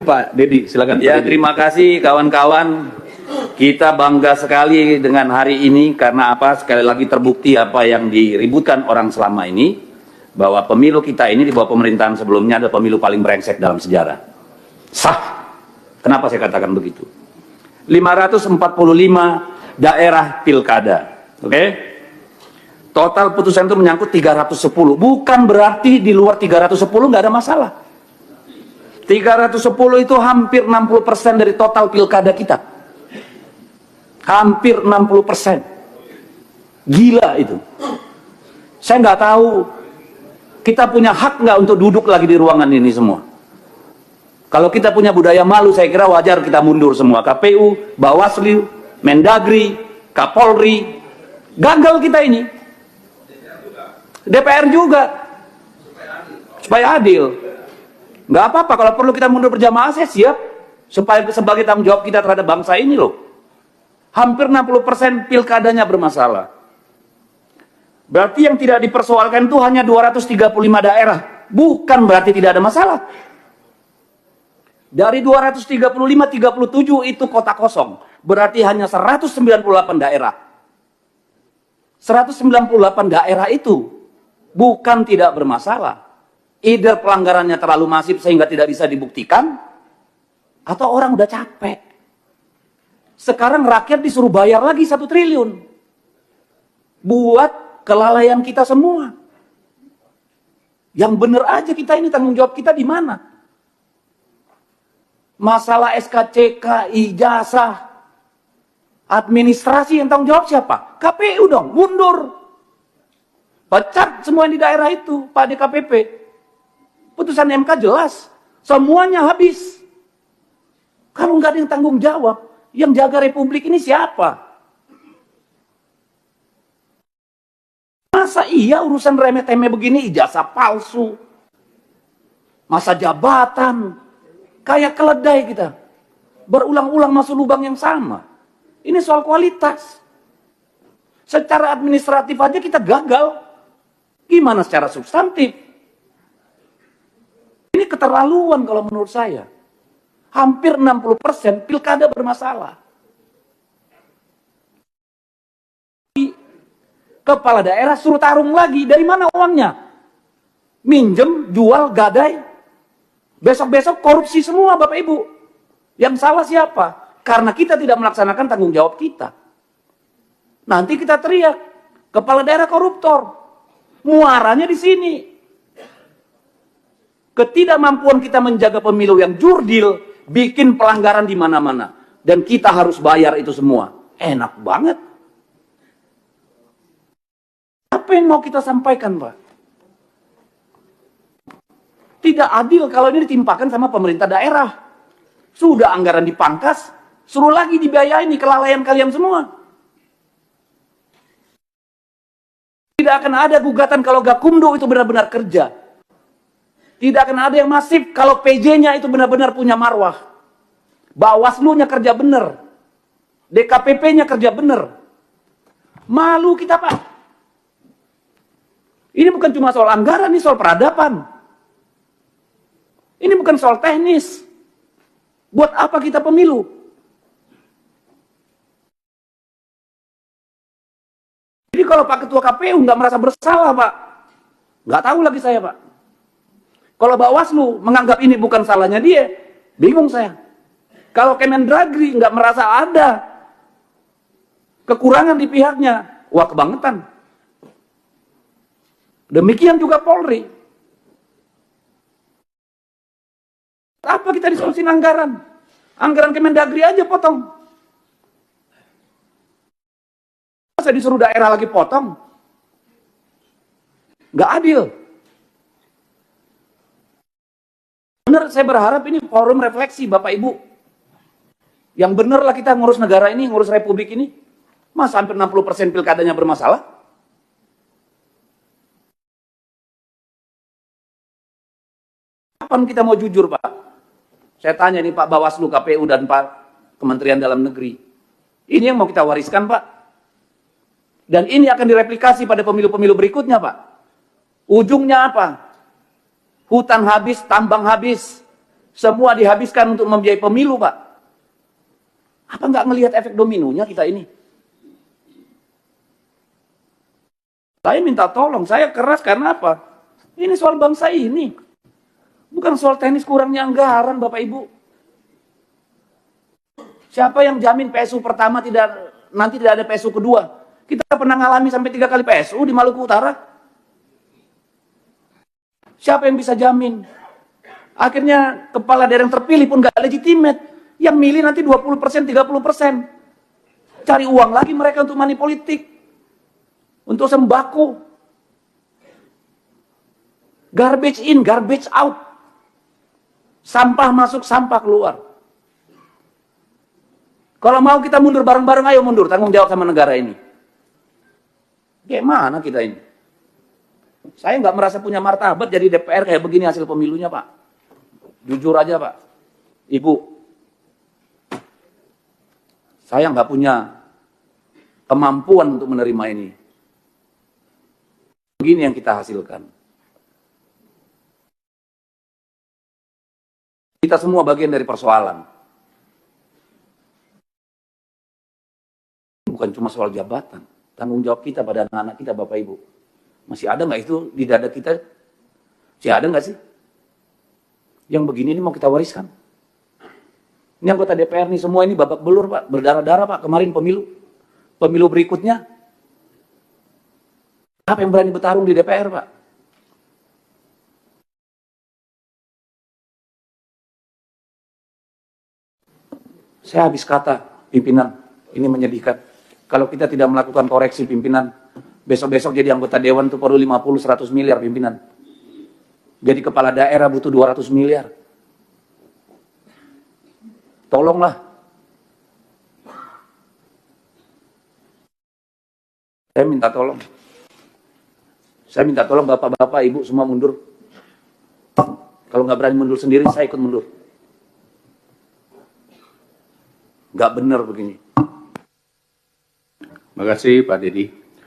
Pak Dedi, silakan. Ya, terima kasih kawan-kawan. Kita bangga sekali dengan hari ini karena apa? Sekali lagi terbukti apa yang diributkan orang selama ini, bahwa pemilu kita ini di bawah pemerintahan sebelumnya adalah pemilu paling brengsek dalam sejarah. Sah. Kenapa saya katakan begitu? 545 daerah pilkada. Oke? Total putusan itu menyangkut 310. Bukan berarti di luar 310 nggak ada masalah. 310 itu hampir 60% dari total pilkada kita. Hampir 60%. Gila itu. Saya nggak tahu kita punya hak nggak untuk duduk lagi di ruangan ini semua. Kalau kita punya budaya malu, saya kira wajar kita mundur semua. KPU, Bawaslu, Mendagri, Kapolri, gagal kita ini. DPR juga. Supaya adil. Nggak apa-apa, kalau perlu kita mundur berjamaah, saya siap. Supaya sebagai tanggung jawab kita terhadap bangsa ini loh. Hampir 60% pilkadanya bermasalah. Berarti yang tidak dipersoalkan itu hanya 235 daerah. Bukan berarti tidak ada masalah. Dari 235, 37 itu kota kosong. Berarti hanya 198 daerah. 198 daerah itu bukan tidak bermasalah. Either pelanggarannya terlalu masif sehingga tidak bisa dibuktikan, atau orang udah capek. Sekarang rakyat disuruh bayar lagi 1 triliun. Buat kelalaian kita semua. Yang bener aja kita ini, tanggung jawab kita di mana? Masalah SKCK, ijazah, administrasi yang tanggung jawab siapa? KPU dong, mundur. Pecat semua yang di daerah itu, Pak DKPP. Putusan MK jelas, semuanya habis. Kalau nggak ada yang tanggung jawab, yang jaga republik ini siapa? Masa iya urusan remeh-temeh begini, ijazah palsu, masa jabatan, kayak keledai kita. Berulang-ulang masuk lubang yang sama. Ini soal kualitas. Secara administratif aja kita gagal. Gimana secara substantif? Ini keterlaluan kalau menurut saya. Hampir 60% pilkada bermasalah. Kepala daerah suruh tarung lagi. Dari mana uangnya? Minjem, jual, gadai. Besok-besok korupsi semua Bapak Ibu. Yang salah siapa? Karena kita tidak melaksanakan tanggung jawab kita. Nanti kita teriak, kepala daerah koruptor. Muaranya di sini. Ketidakmampuan kita menjaga pemilu yang jurdil, bikin pelanggaran di mana-mana. Dan kita harus bayar itu semua. Enak banget. Apa yang mau kita sampaikan, Pak? Tidak adil kalau ini ditimpakan sama pemerintah daerah. Sudah anggaran dipangkas, suruh lagi dibiayain nih kelalaian kalian semua. Tidak akan ada gugatan kalau Gakumdu itu benar-benar kerja. Tidak akan ada yang masif kalau PJ-nya itu benar-benar punya marwah. Bawaslu-nya kerja benar. DKPP-nya kerja benar. Malu kita, Pak. Ini bukan cuma soal anggaran, ini soal peradaban. Ini bukan soal teknis. Buat apa kita pemilu? Jadi kalau Pak Ketua KPU nggak merasa bersalah, Pak. Nggak tahu lagi saya, Pak. Kalau Bawaslu menganggap ini bukan salahnya dia, bingung saya. Kalau Kemendagri nggak merasa ada kekurangan di pihaknya, wah kebangetan. Demikian juga Polri. Apa kita diskusi anggaran? Anggaran Kemendagri aja potong. Masa disuruh daerah lagi potong? Nggak adil. Benar, saya berharap ini forum refleksi Bapak Ibu. Yang benar lah kita ngurus negara ini, ngurus republik ini. Masa hampir 60% pilkadanya bermasalah? Kapan kita mau jujur, Pak? Saya tanya nih Pak Bawaslu, KPU, dan Pak Kementerian Dalam Negeri. Ini yang mau kita wariskan, Pak. Dan ini akan direplikasi pada pemilu-pemilu berikutnya, Pak. Ujungnya apa? Hutan habis, tambang habis. Semua dihabiskan untuk membiayai pemilu, Pak. Apa nggak ngelihat efek dominonya kita ini? Saya minta tolong, saya keras karena apa? Ini soal bangsa ini. Bukan soal teknis kurangnya anggaran, Bapak Ibu. Siapa yang jamin PSU pertama nanti tidak ada PSU kedua? Kita pernah ngalami sampai 3 kali PSU di Maluku Utara. Siapa yang bisa jamin? Akhirnya kepala daerah yang terpilih pun gak legitimate. Yang milih nanti 20%, 30%. Cari uang lagi mereka untuk money politik. Untuk sembako. Garbage in, garbage out. Sampah masuk, sampah keluar. Kalau mau kita mundur bareng-bareng, ayo mundur. Tanggung jawab sama negara ini. Gimana kita ini? Saya nggak merasa punya martabat jadi DPR kayak begini hasil pemilunya, Pak. Jujur aja, Pak. Ibu, saya nggak punya kemampuan untuk menerima ini. Begini yang kita hasilkan. Kita semua bagian dari persoalan. Bukan cuma soal jabatan. Tanggung jawab kita pada anak-anak kita, Bapak Ibu. Masih ada nggak itu di dada kita? Masih ada nggak sih? Yang begini ini mau kita wariskan. Ini anggota DPR nih, semua ini babak belur, Pak. Berdarah-darah, Pak. Kemarin pemilu. Pemilu berikutnya. Apa yang berani bertarung di DPR, Pak? Saya habis kata, pimpinan. Ini menyedihkan. Kalau kita tidak melakukan koreksi pimpinan, besok-besok jadi anggota dewan itu perlu 50-100 miliar pimpinan. Jadi kepala daerah butuh 200 miliar. Tolonglah. Saya minta tolong. Saya minta tolong bapak-bapak, ibu semua mundur. Kalau nggak berani mundur sendiri, saya ikut mundur. Nggak benar begini. Terima kasih Pak Dedi.